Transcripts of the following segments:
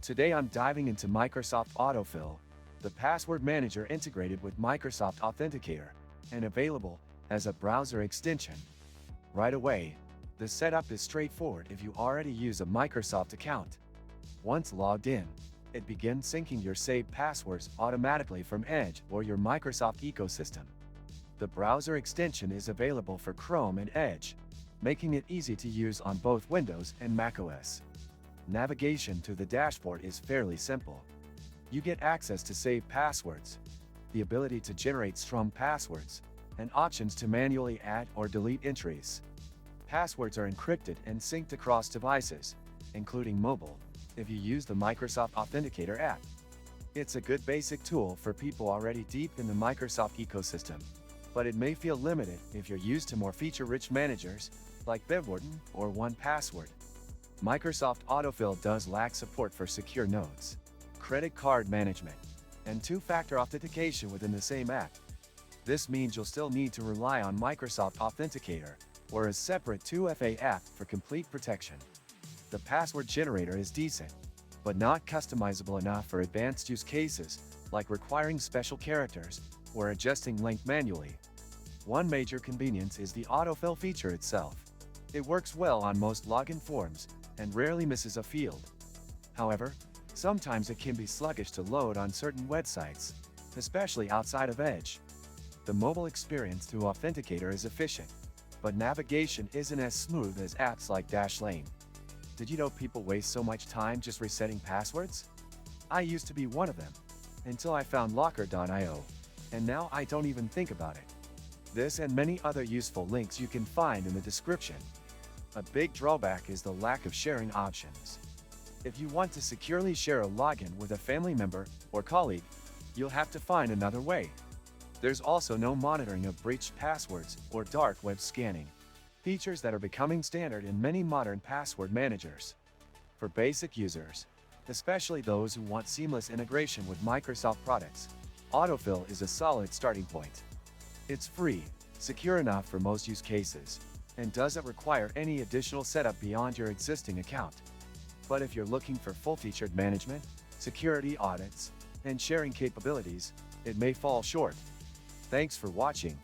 Today I'm diving into Microsoft Autofill, the password manager integrated with Microsoft Authenticator and available as a browser extension. Right away, the setup is straightforward if you already use a Microsoft account. Once logged in, it begins syncing your saved passwords automatically from Edge or your Microsoft ecosystem. The browser extension is available for Chrome and Edge, making it easy to use on both Windows and macOS. Navigation to the dashboard is fairly simple. You get access to saved passwords, the ability to generate strong passwords, and options to manually add or delete entries. Passwords are encrypted and synced across devices, including mobile, if you use the Microsoft Authenticator app. It's a good basic tool for people already deep in the Microsoft ecosystem, but it may feel limited if you're used to more feature-rich managers like Bitwarden or 1Password. Microsoft Autofill does lack support for secure notes, credit card management, and two-factor authentication within the same app. This means you'll still need to rely on Microsoft Authenticator or a separate 2FA app for complete protection. The password generator is decent, but not customizable enough for advanced use cases like requiring special characters or adjusting length manually. One major convenience is the autofill feature itself. It works well on most login forms and rarely misses a field. However, sometimes it can be sluggish to load on certain websites, especially outside of Edge. The mobile experience through Authenticator is efficient, but navigation isn't as smooth as apps like Dashlane. Did you know people waste so much time just resetting passwords? I used to be one of them, until I found Locker.io, and now I don't even think about it. This and many other useful links you can find in the description. A big drawback is the lack of sharing options. If you want to securely share a login with a family member or colleague, you'll have to find another way. There's also no monitoring of breached passwords or dark web scanning, features that are becoming standard in many modern password managers. For basic users, especially those who want seamless integration with Microsoft products, Autofill is a solid starting point. It's free, secure enough for most use cases, and doesn't require any additional setup beyond your existing account. But if you're looking for full-featured management, security audits, and sharing capabilities, it may fall short. Thanks for watching.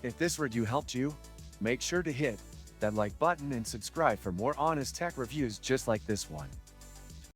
If this review helped you, make sure to hit that like button and subscribe for more honest tech reviews just like this one.